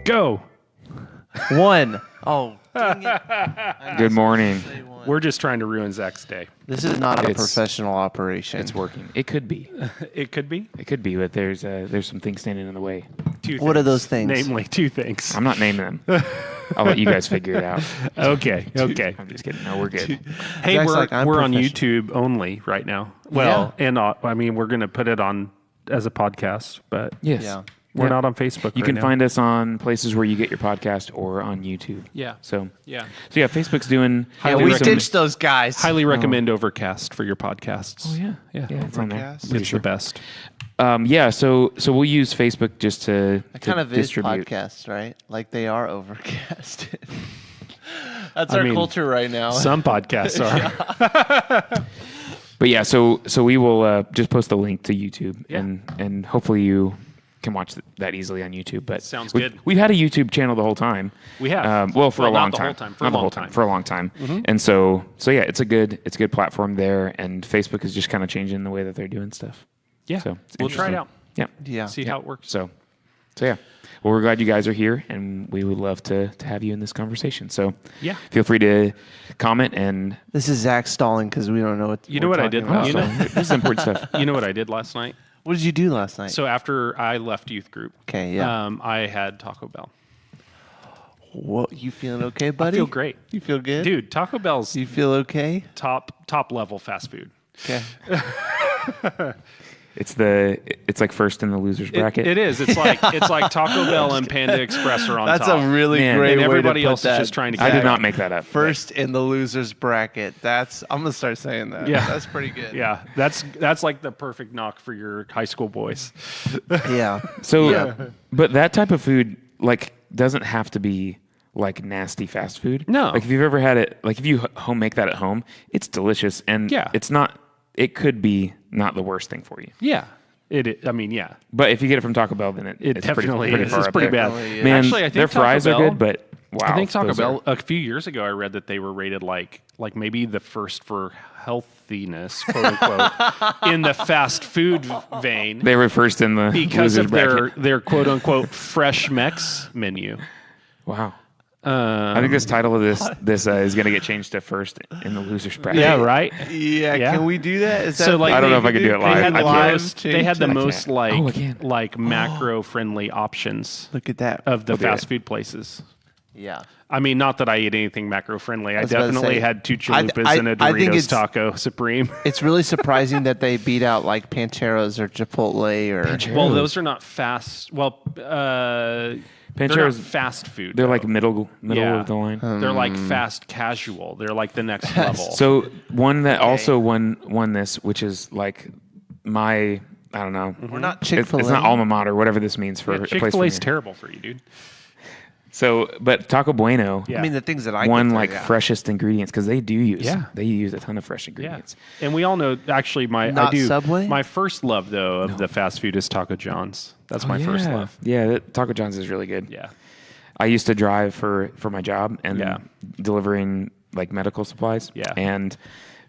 Go. One. Oh, dang it. Good morning. We're just trying to ruin Zach's day. This is not a It's- professional operation. It's working. It could be. It could be It could be, but there's some things standing in the way. two What things. are those things? Namely, two things. I'm not naming them. I'll let you guys figure it out. Okay. Okay. I'm just kidding. No, we're good. Hey, Zach's we're like, I'm we're on professional. YouTube only right now. Well, and I mean, we're going to put it on as a podcast, but Yes. Yeah. we're Yeah. not on Facebook. You right can now. find us on places where you get your podcast or on YouTube. Yeah. So Yeah. Facebook's doing. Yeah, Highly we recommend- ditched those guys. Highly recommend Overcast for your podcasts. Oh yeah. Yeah. Yeah, it's on there. Overcast? Pretty It's sure. the best. Yeah. So we'll use Facebook just to That kind of distribute. is podcast, right? Like they are overcast. That's I our mean, culture right now. Some podcasts are. But yeah, so we will just post the link to YouTube, Yeah. and hopefully you can watch that easily on YouTube. But Sounds we've- good. We've had a YouTube channel the whole time. We have. Well, for Well, a not long the time. whole time, for Not a the long whole time. For a long time. And so yeah, it's a good platform there, and Facebook is just kind of changing the way that they're doing stuff. Yeah. So it's We'll try it interesting. out. Yeah. Yeah. See how it works. So yeah. Well, we're glad you guys are here, and we would love to have you in this conversation. So Yeah. feel free to comment and This is Zach stalling because we don't know what. You know we're what I talking did? about. You know- this is important stuff. You know what I did last night? What did you do last night? So after I left youth group, Okay, yeah. I had Taco Bell. What, you feeling okay, buddy? I feel great. You feel good, Dude, Taco Bell's You feel okay? top level fast food. Okay. It's like first in the losers bracket. It is. It's like Taco Bell and Panda Express are on That's top. a really Man, great and way everybody to put else that. is just trying to get I did out. not make that up. First in the losers bracket. I'm gonna start saying that. Yeah. That's pretty good. Yeah, that's like the perfect knock for your high school boys. Yeah. So, Yeah. but that type of food like doesn't have to be like nasty fast food. No. Like if you've ever had it, like if you home make that at home, it's delicious, and Yeah. it's not. It could be not the worst thing for you. Yeah, I mean, yeah, But if you get it from Taco Bell, then it's definitely pretty is. far It's up pretty there. bad. Definitely is. Man, Actually, I think their Taco fries Bell- are good, but wow, I think Taco those Bell. are- A few years ago, I read that they were rated like maybe the first for healthiness, quote unquote, in the fast food vein they were first in the because losers of bracket. their quote unquote fresh Mex menu. Wow. I think this title of this is going to get changed to first in the losers bracket. Yeah, right. Yeah. Yeah. Can we do that? Is So, that like, I don't know if I could do it They live. had I the can't. most. They had the I most can't. Oh, I can. like macro friendly options Look at that. of the do fast it. food places. Yeah. I mean, not that I eat anything macro friendly. I was about to definitely say, had two I- chalupas I- and a I think Doritos it's- taco supreme. It's really surprising that they beat out like Pancheros or Chipotle or. Well, those are not fast. Well, they're not Pancheros, fast food. they're though. like middle Yeah. of the line. They're like fast casual. They're like the next level. So one that also won this, which is like my, I don't know. We're not It's, Chick-fil-A. it's not alma mater, whatever this means for a place. Chick-fil-A's from here. terrible for you, dude. So, but Taco Bueno Yeah. I mean, the things that I won get there, like yeah. freshest ingredients because they do use Yeah. they use a ton of fresh Yeah, ingredients. and we all know. Actually, I Not do. Subway? My first love though of the fast food is Taco John's. That's my first love. Yeah, Taco John's is really good. Yeah. I used to drive for my job and Yeah. delivering like medical supplies. Yeah. And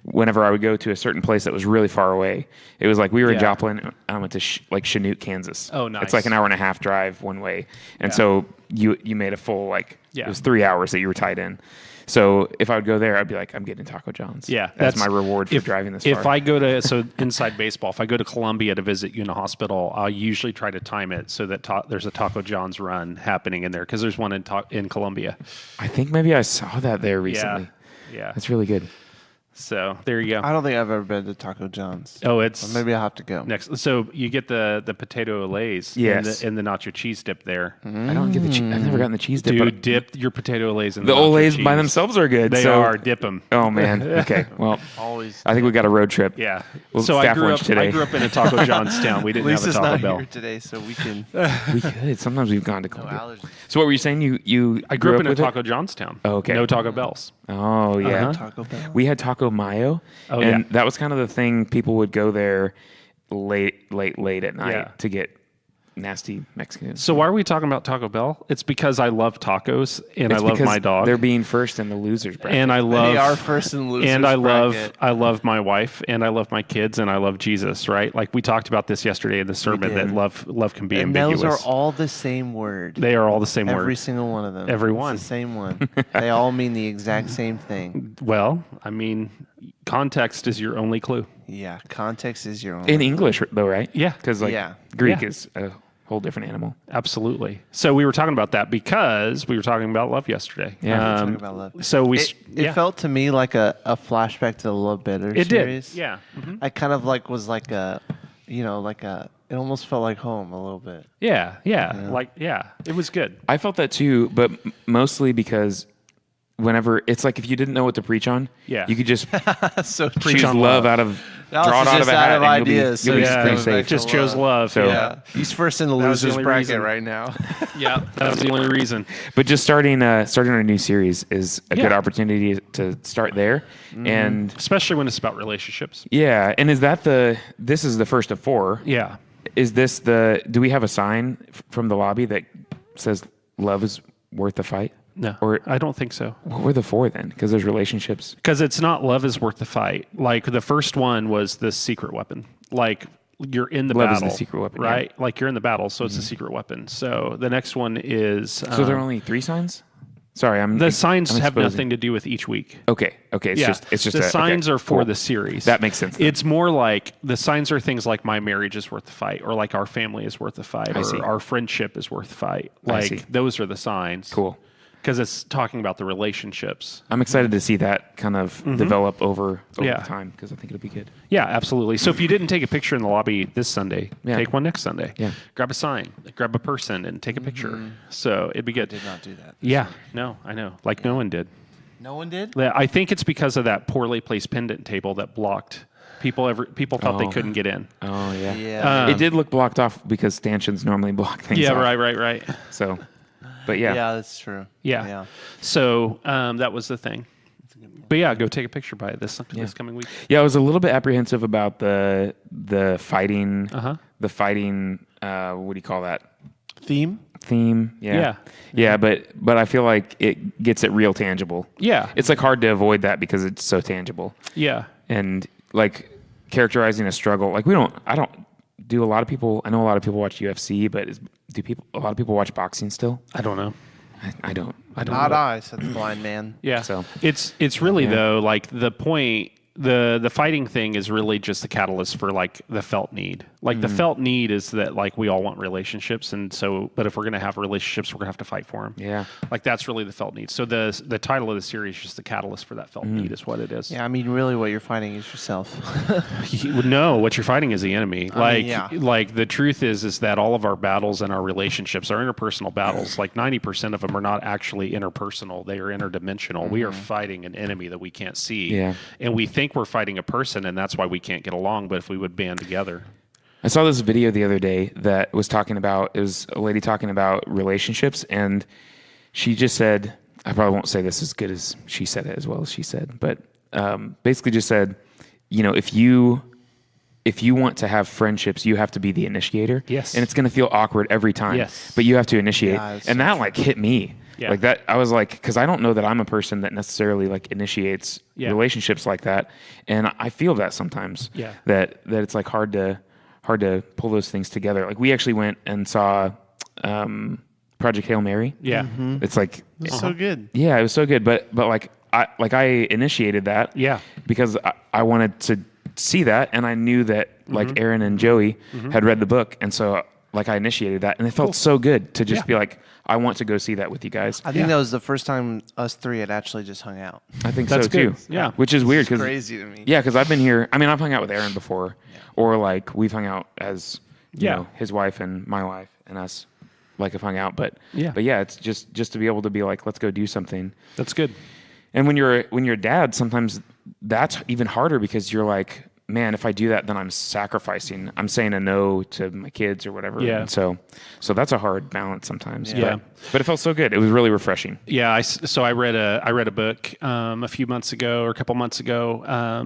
whenever I would go to a certain place that was really far away, it was like we were in Yeah. Joplin. And I went to Chanute, Kansas. Oh, nice. It's like an hour and a half drive one way, and Yeah. so you made a full like Yeah. it was 3 hours that you were tied in. So if I would go there, I'd be like, I'm getting Taco John's. Yeah, that's my reward for driving this far. If I go to inside baseball, if I go to Columbia to visit you in a hospital, I'll usually try to time it so that there's a Taco John's run happening in there because there's one in Columbia. I think maybe I saw that there recently. Yeah. That's really good. So there you go. I don't think I've ever been to Taco John's. Oh, it's Maybe I'll have to go. next. So you get the potato Olays Yes. and the nacho cheese dip there. I don't get the cheese. I've never gotten the cheese dip. Dude, but dip your potato Olays in the nacho Olays by cheese. themselves are good. They so- are. Dip them. Oh man. Okay. Well, Always. I think we got a road trip. Yeah. Well, so I staff grew lunch up. today. I grew up in a Taco John's town. We didn't have a Lisa's Taco not Bell. here today, so we can. We could. Sometimes we've gone to Columbia. allergies. So what were you saying? You I grew up in a with it? Taco John's town. Oh, okay. No Taco Bells. Oh yeah. Uh-huh. Taco Bell. We had Taco Mayo, Oh, and yeah. that was kind of the thing. People would go there late at night Yeah. to get nasty Mexican. So why are we talking about Taco Bell? It's because I love tacos and It's I love because my dog. They're being first in the losers bracket. And I love They are first in losers and I bracket. love my wife and I love my kids and I love Jesus, right? Like we talked about this yesterday in the sermon that did. love can be And ambiguous. those are all the same word. They are all the same Every word. single one of them. Every It's one. the same one. They all mean the exact same thing. Well, I mean, context is your only clue. Yeah, context is your own. in English, though, right? Yeah. Because like Yeah. Greek Yeah. is a whole different animal. Absolutely. So we were talking about that because we were talking about love yesterday. Yeah. We're talking about love. So we It felt to me like a flashback to the Love Better it series. did. Yeah. Mhm. I kind of like was like a, it almost felt like home a little bit. Yeah. Like it was good. I felt that too, but mostly because whenever it's like if you didn't know what to preach on, Yeah. you could just So choose on love love. out of Alice draw it is out of just a out hat of and ideas, you'll be, so yeah. pretty he's safe. coming Just to chose love. So- Yeah, he's first in the was the losers only bracket reason. right now. Yeah. That was the only reason. But just starting a new series is a good Yeah. opportunity to start there, and Especially when it's about relationships. yeah. And is that this is the first of 4? Yeah. Is this do we have a sign from the lobby that says love is worth the fight? No. Or I don't think so. what were the 4 then? Because there's relationships. Because it's not love is worth the fight. Like the first one was the secret weapon. Like you're in the Love is battle. the secret weapon, yeah. Right? Like you're in the battle, so it's a secret weapon. So the next one is So there are only 3 signs? Sorry, the signs I'm have exposing. nothing to do with each week. Okay. It's just the signs are for the series. That makes sense then. It's more like the signs are things like my marriage is worth the fight, or like our family is worth the fight, I see. or our friendship is worth the fight. I see. Like those are the signs. Cool. Because it's talking about the relationships. I'm excited to see that kind of develop over Yeah. time because I think it'll be good. Yeah, absolutely. So if you didn't take a picture in the lobby this Sunday, Yeah. take one next Sunday. Yeah. Grab a sign, grab a person, and take a picture. So it'd be good. Did not do that. Yeah. No, I know. Like no one did. No one did. I think it's because of that poorly placed pendant table that blocked people. People thought they Oh. couldn't get in. Oh yeah. Yeah. It did look blocked off because stanchions normally block things. Yeah. off. Right. So, but yeah. Yeah, that's true. Yeah. So that was the thing. But yeah, go take a picture by it this coming week. Yeah, I was a little bit apprehensive about the fighting. Uh-huh. The fighting. What do you call that? Theme. Theme. Yeah. But I feel like it gets it real tangible. Yeah. It's like hard to avoid that because it's so tangible. Yeah. And like characterizing a struggle. Like I don't do a lot of people. I know a lot of people watch UFC, but a lot of people watch boxing still? I don't know. I don't. Not I, said the blind man. Yeah. So- it's really though, like the point, the fighting thing is really just the catalyst for like the felt need. Like the felt need is that like we all want relationships, and so but if we're gonna have relationships, we're gonna have to fight for them. Yeah. Like that's really the felt need. So the title of the series is just the catalyst for that felt need is what it is. Yeah, I mean, really, what you're fighting is yourself. No, what you're fighting is the enemy. Like, yeah. like the truth is that all of our battles and our relationships, our interpersonal battles, like 90% of them are not actually interpersonal. They are interdimensional. We are fighting an enemy that we can't see. Yeah. And we think we're fighting a person, and that's why we can't get along. But if we would band together. I saw this video the other day that was talking about, it was a lady talking about relationships, and she just said, I probably won't say this as good as she said it as well as she said, but basically just said, if you want to have friendships, you have to be the initiator. Yes. And it's going to feel awkward every time. Yes. But you have to initiate. Yeah, that's and so that like hit me. Yeah. Like that, I was like, because I don't know that I'm a person that necessarily like initiates Yeah. relationships like that. And I feel that sometimes. Yeah. That it's like hard to pull those things together. Like we actually went and saw Project Hail Mary. Yeah. It's like It's so good. yeah, it was so good. But like I initiated that. Yeah. Because I wanted to see that, and I knew that like Aaron and Joey had read the book, and so like I initiated that, and it felt so good to just Yeah. be like, I want to go see that with you guys. I think that was the first time us three had actually just hung out. I think That's so too. good. Yeah. Which is weird It's because crazy to me. yeah, because I've been here. I mean, I've hung out with Aaron before, or like we've hung out as you Yeah. know, his wife and my wife and us like have hung out. But Yeah. it's just to be able to be like, let's go do something. That's good. And when you're a dad, sometimes that's even harder because you're like, man, if I do that, then I'm sacrificing. I'm saying a no to my kids or whatever. Yeah. And so that's a hard balance sometimes. Yeah. But it felt so good. It was really refreshing. Yeah, so I read a book a few months ago or a couple months ago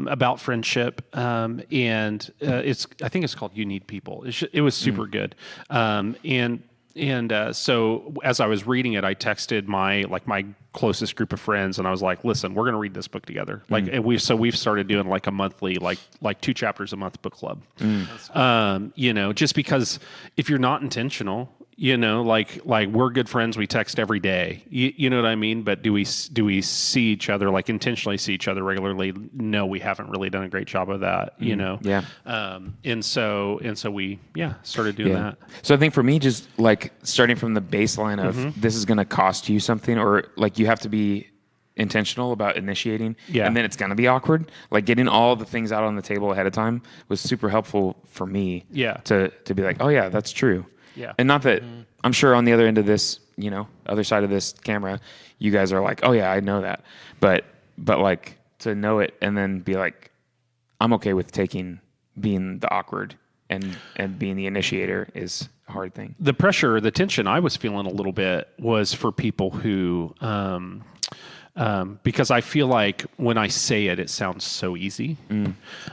about friendship, and I think it's called "You Need People." It was super good, so as I was reading it, I texted my closest group of friends, and I was like, "Listen, we're going to read this book together." And we've started doing like a monthly, like 2 chapters a month book club. Just because if you're not intentional, like we're good friends, we text every day. You know what I mean? But do we see each other, like intentionally see each other regularly? No, we haven't really done a great job of that. Yeah. And so we started doing that. So I think for me, just like starting from the baseline of this is going to cost you something, or like you have to be intentional about initiating, and then it's going to be awkward. Like getting all the things out on the table ahead of time was super helpful for me. To be like, oh yeah, that's true. Yeah. And not that I'm sure on the other end of this, other side of this camera, you guys are like, oh yeah, I know that. But like to know it and then be like, I'm okay with being the awkward and being the initiator is a hard thing. The pressure, the tension I was feeling a little bit was for people who, because I feel like when I say it, it sounds so easy.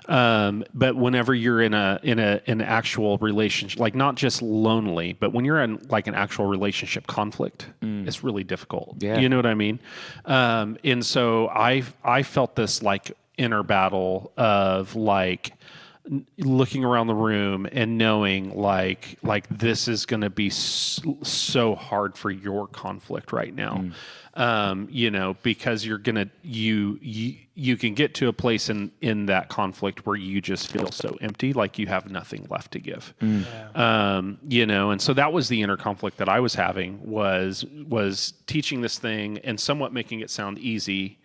But whenever you're in an actual relationship, like not just lonely, but when you're in like an actual relationship conflict, it's really difficult. Yeah. You know what I mean? And so I felt this like inner battle of like looking around the room and knowing like this is going to be so hard for your conflict right now. Because you're gonna you can get to a place in that conflict where you just feel so empty, like you have nothing left to give. And so that was the inner conflict that I was having was teaching this thing and somewhat making it sound easy,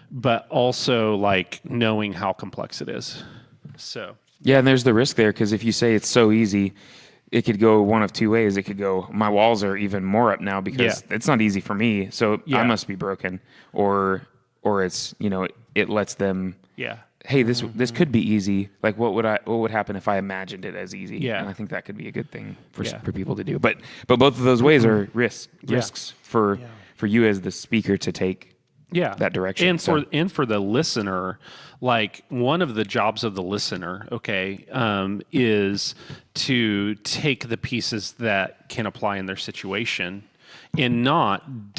but also like knowing how complex it is. So yeah, and there's the risk there because if you say it's so easy, it could go one of two ways. It could go, my walls are even more up now because it's not easy for me, so I must be broken. Or it's it lets them. Yeah. Hey, this could be easy. Like what would happen if I imagined it as easy? Yeah. And I think that could be a good thing for people to do. But both of those ways are risks for you as the speaker to take. That direction. And for the listener, like one of the jobs of the listener, is to take the pieces that can apply in their situation and not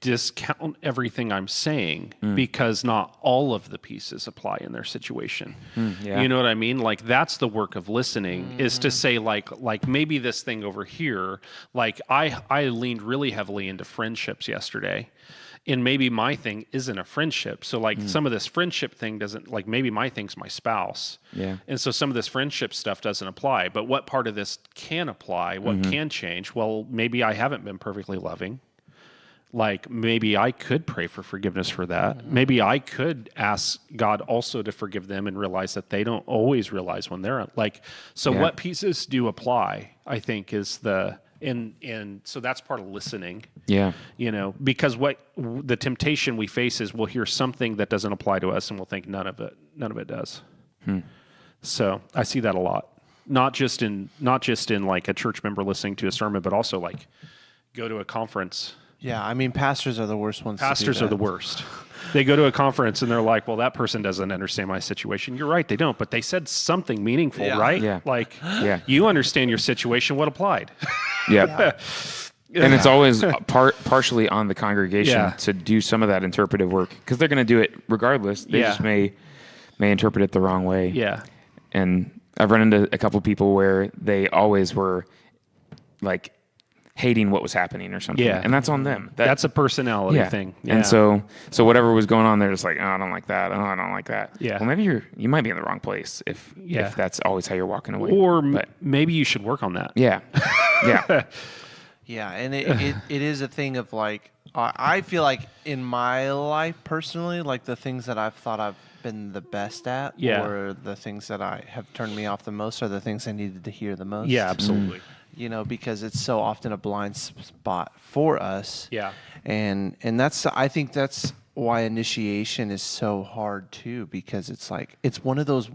discount everything I'm saying because not all of the pieces apply in their situation. You know what I mean? Like that's the work of listening is to say like maybe this thing over here, like I leaned really heavily into friendships yesterday. And maybe my thing isn't a friendship. So like some of this friendship thing doesn't, like maybe my thing's my spouse. Yeah. And so some of this friendship stuff doesn't apply. But what part of this can apply? What can change? Well, maybe I haven't been perfectly loving. Like maybe I could pray for forgiveness for that. Maybe I could ask God also to forgive them and realize that they don't always realize when they're like, so what pieces do apply, I think is and so that's part of listening. Yeah. Because what the temptation we face is we'll hear something that doesn't apply to us and we'll think none of it does. So I see that a lot. Not just in like a church member listening to a sermon, but also like go to a conference. Yeah, I mean, pastors are the worst ones. Pastors are the worst. They go to a conference and they're like, well, that person doesn't understand my situation. You're right, they don't, but they said something meaningful, right? Yeah. Like, you understand your situation, what applied? Yeah. And it's always partially on the congregation to do some of that interpretive work because they're going to do it regardless. They just may interpret it the wrong way. Yeah. And I've run into a couple people where they always were like hating what was happening or something. Yeah. And that's on them. That's a personality thing. Yeah. And so whatever was going on, they're just like, oh, I don't like that. Oh, I don't like that. Yeah. Well, maybe you might be in the wrong place if that's always how you're walking away. Or maybe you should work on that. Yeah. Yeah. Yeah, and it is a thing of like, I feel like in my life personally, like the things that I've thought I've been the best at or the things that I have turned me off the most are the things I needed to hear the most. Yeah, absolutely. Because it's so often a blind spot for us. Yeah. And that's, I think that's why initiation is so hard too, because it's like it's one of those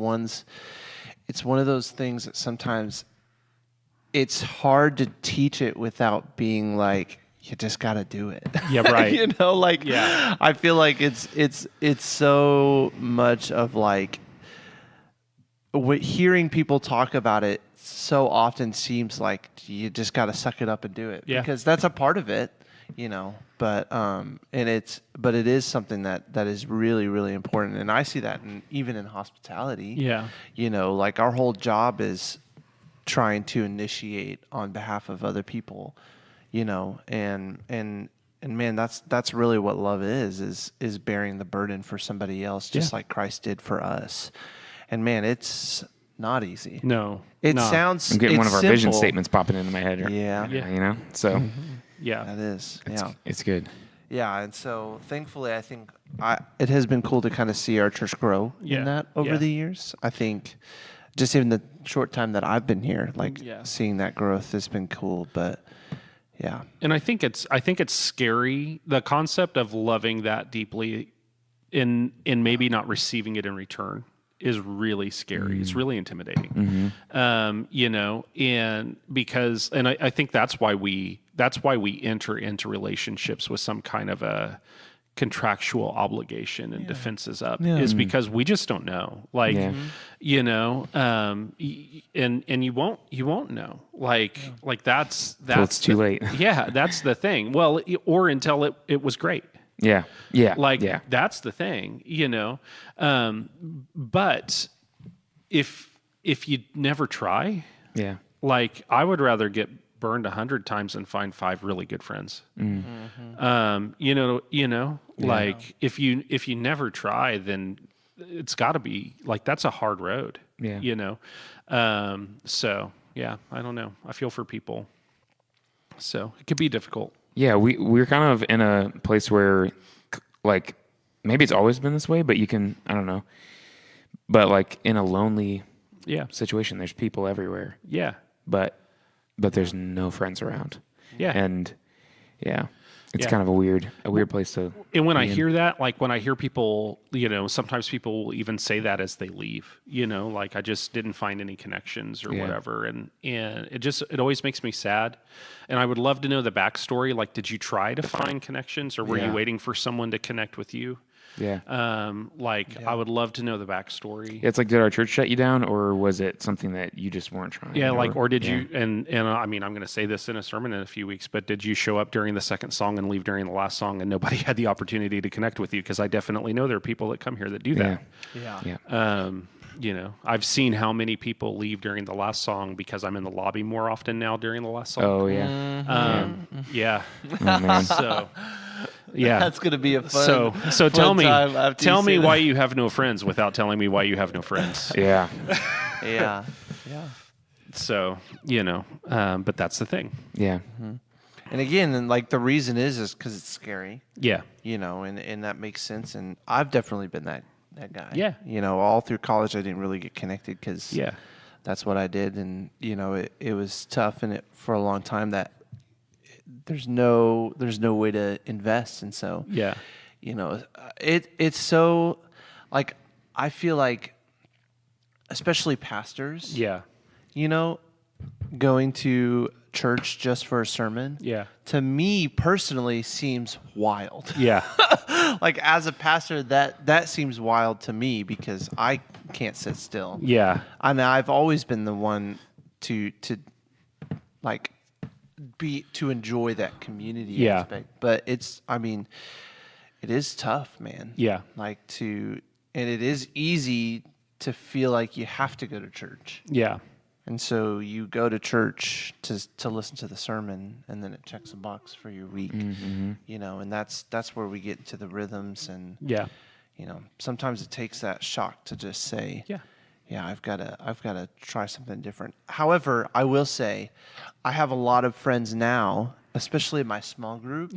things that sometimes it's hard to teach it without being like, you just got to do it. Yeah, right. You know, like, Yeah. I feel like it's so much of like hearing people talk about it so often seems like you just got to suck it up and do it, Yeah. because that's a part of it, you know. But it is something that is really, really important, and I see that even in hospitality. Yeah. You know, like our whole job is trying to initiate on behalf of other people, you know, and man, that's really what love is bearing the burden for somebody else, just like Christ did for us. And man, it's not easy. No. It no. sounds. I'm getting one of our vision simple. statements popping into my head. Yeah. You know, so Yeah. That is. it's good. Yeah, and so thankfully, I think it has been cool to kind of see our church grow Yeah. in that over Yeah. the years. I think just even the short time that I've been here, like Yeah. seeing that growth has been cool. But yeah, And I think it's scary, the concept of loving that deeply in maybe not receiving it in return is really scary. It's really intimidating. You know, and because I think that's why we enter into relationships with some kind of a contractual obligation and defenses up is because we just don't know. Like, you know, and you won't know. Like that's Till it's too late. Yeah, that's the thing. Well, or until it was great. Yeah. Like that's the thing, you know. But if you never try, Yeah. like I would rather get burned 100 times and find 5 really good friends. You know, like if you never try, then it's got to be like that's a hard road. Yeah. You know, so yeah, I don't know. I feel for people, so it could be difficult. Yeah, we're kind of in a place where, like, maybe it's always been this way, but I don't know. But like in a lonely situation, there's people everywhere. Yeah. But there's no friends around. Yeah. And it's kind of a weird place to. And when I hear that, like when I hear people, you know, sometimes people will even say that as they leave, you know, like I just didn't find any connections or whatever. And it always makes me sad. And I would love to know the backstory. Like, did you try to find connections or were you waiting for someone to connect with you? Yeah. I would love to know the backstory. It's like, did our church shut you down, or was it something that you just weren't trying? Yeah, or did you? And I mean, I'm going to say this in a sermon in a few weeks, but did you show up during the second song and leave during the last song, and nobody had the opportunity to connect with you? Because I definitely know there are people that come here that do that. yeah. You know, I've seen how many people leave during the last song because I'm in the lobby more often now during the last song. Oh yeah. Yeah. Oh man. So. Yeah, That's gonna be a fun. So tell me you why you have no friends without telling me why you have no friends. Yeah. Yeah. So you know, but that's the thing. Yeah. And again, like the reason is because it's scary. Yeah. You know, and that makes sense. And I've definitely been that guy. Yeah. You know, all through college, I didn't really get connected because Yeah. that's what I did, and you know, it was tough, and for a long time that there's no way to invest, and so Yeah. you know, it's so like I feel like, especially pastors, Yeah. you know, going to church just for a sermon, Yeah. to me personally seems wild. Yeah. Like as a pastor, that seems wild to me because I can't sit still. Yeah. And I've always been the one to like to enjoy that community aspect. But it is tough, man. Yeah. Like and it is easy to feel like you have to go to church. Yeah. And so you go to church to listen to the sermon, and then it checks a box for your week, you know, and that's where we get into the rhythms, and Yeah. you know, sometimes it takes that shock to just say, yeah, I've got to try something different. However, I will say, I have a lot of friends now, especially in my small group,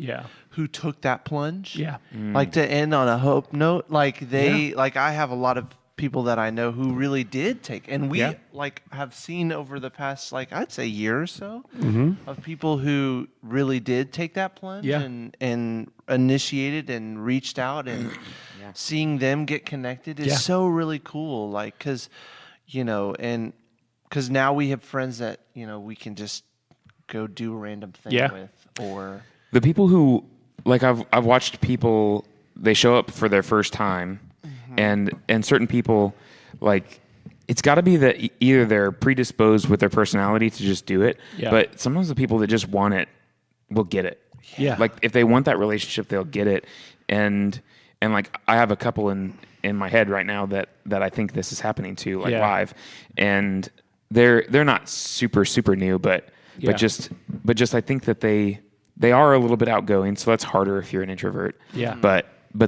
who took that plunge, like to end on a hope note, like like I have a lot of people that I know who really did take, and we like have seen over the past, like I'd say year or so, of people who really did take that plunge and initiated and reached out, and seeing them get connected is so really cool. Like, because now we have friends that we can just go do a random thing with, or the people who like I've watched people, they show up for their first time, and certain people, like, it's got to be that either they're predisposed with their personality to just do it, but sometimes the people that just want it will get it. Yeah. Like, if they want that relationship, they'll get it. And like, I have a couple in my head right now that I think this is happening to, like, live, and they're not super new, but just I think that they are a little bit outgoing, so that's harder if you're an introvert. Yeah. But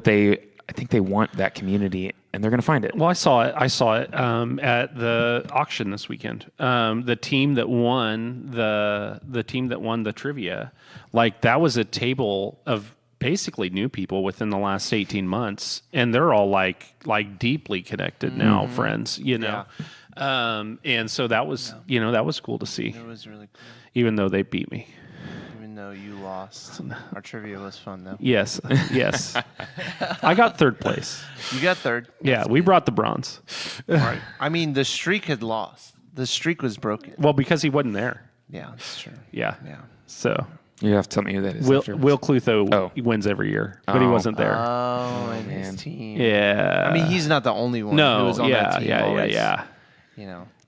I think they want that community, and they're going to find it. Well, I saw it at the auction this weekend. The team that won the trivia, like, that was a table of basically new people within the last 18 months, and they're all like deeply connected now, friends. And so that was that was cool to see. it was really cool. Even though they beat me. Even though you lost, our trivia was fun though. Yes. I got third place. You got third. Yeah, we brought the bronze. Right. I mean, the streak had lost. The streak was broken. Well, because he wasn't there. Yeah, that's true. Yeah. Yeah. So You have to tell me who that is. Will Clutho wins every year, but he wasn't there. Oh, and man. his team. Yeah. I mean, he's not the only one who no. was on that team. Yeah. always,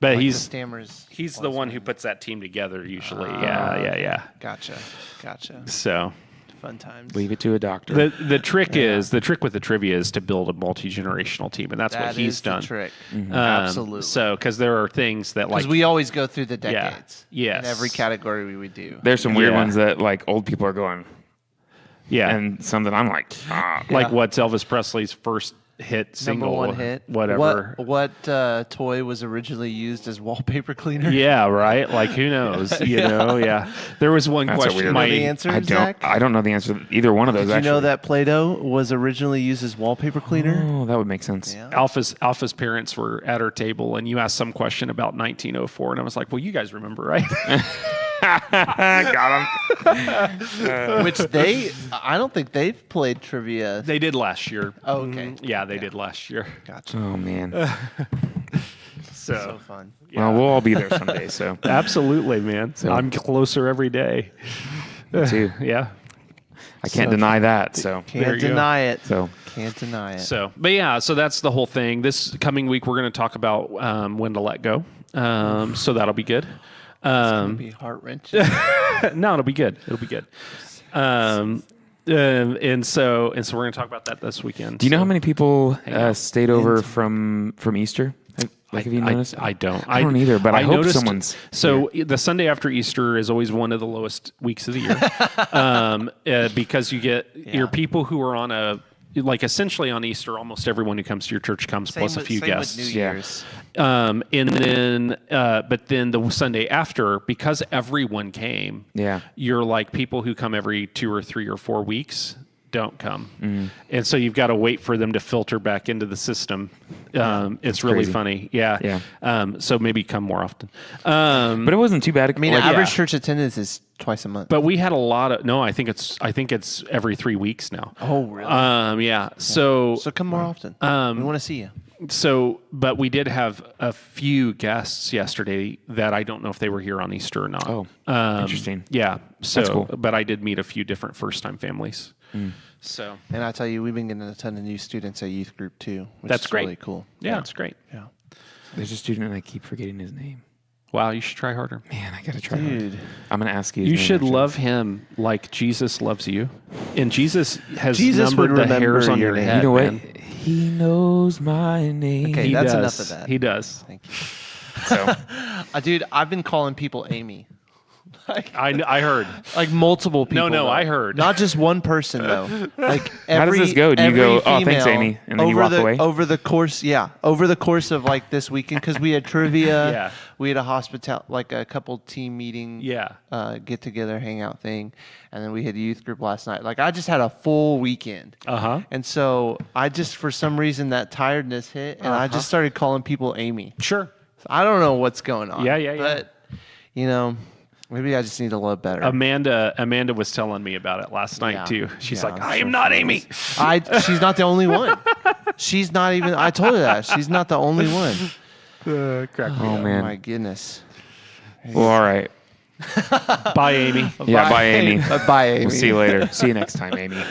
But like he's the Stammers. he's the one who puts that team together usually. Ah. Yeah. Gotcha. So Fun times. Leave it to a doctor. the trick with the trivia is to build a multi-generational team, and that's what he's done. The trick. Absolutely. So, because there are things that, like, Because we always go through the decades. Yes. In every category we do. There's some weird Yeah. ones that, like, old people are going, and some that I'm like, like, what's Elvis Presley's first hit single? Number one hit. Whatever. What toy was originally used as wallpaper cleaner? Yeah, right. Like, who knows? You know, yeah. There was one That's a question. weird You know the answer, Zach? I don't know the answer to either one of those. Did you actually. know that Play-Doh was originally used as wallpaper cleaner? Oh, that would make sense. Yeah. Alpha's parents were at her table, and you asked some question about 1904, and I was like, "Well, you guys remember, right?" Got him. Which I don't think they've played trivia. They did last year. Oh, okay. Yeah, they did last year. Gotcha. Oh man. So fun. Well, we'll all be there someday. So Absolutely, man. I'm closer every day. me too. Yeah. I can't deny that. So There Can't you go. deny it. so Can't deny it. So that's the whole thing. This coming week, we're going to talk about when to let go. So that'll be good. It's gonna be heart wrenching. No, it'll be good. It'll be good. And so we're going to talk about that this weekend. do you know how many people out. stayed over from Easter? Like, have you noticed? I don't. I don't either, but I hope noticed- someone's So the Sunday after Easter is always one of the lowest weeks of the year, because you get your people who are on essentially on Easter. Almost everyone who comes to your church comes, plus a few guests. With New Year's. And then, but then the Sunday after, because everyone came, you're like, people who come every 2 or 3 or 4 weeks don't come. And so you've got to wait for them to filter back into the system. It's really crazy. funny. Yeah. So maybe come more often. but it wasn't too bad. I mean, average church attendance is twice a month. But we had a lot of, I think it's every 3 weeks now. Oh, really? Yeah. So come more often. We want to see you. but we did have a few guests yesterday that I don't know if they were here on Easter or not. Oh, interesting. Yeah. So, That's cool. But I did meet a few different first-time families. So And I tell you, we've been getting a ton of new students at youth group too, which That's is great. really cool. yeah, it's great. Yeah. There's a student and I keep forgetting his name. Wow, you should try harder. Man, I gotta try. Dude. I'm gonna ask you. his You name, should actually. love him like Jesus loves you, and Jesus has Jesus numbered would the remember hairs on your your name. head. You know what? man. He knows my name. Okay, He that's does. enough of that. He does. Thank you. So Dude, I've been calling people Amy. I heard. Like multiple people. No, though. I heard. Not just one person though. Like How does this go? Do you every go, "Oh, thanks, female Amy," and then you over walk the, away? Over the course of like this weekend, because we had trivia. Yeah. We had a couple team meeting. Yeah. Get together, hangout thing, and then we had a youth group last night. Like I just had a full weekend. And so I just, for some reason, that tiredness hit, and I just started calling people Amy. Sure. I don't know what's going on. Yeah. But Maybe I just need to love better. Amanda was telling me about it last night too. She's like, I am not Amy. She's not the only one. She's not even. I told her that she's not the only one. Oh man, my goodness. Well, all right. Bye, Amy. Yeah, bye, Amy. Bye, Amy. We'll see you later. See you next time, Amy.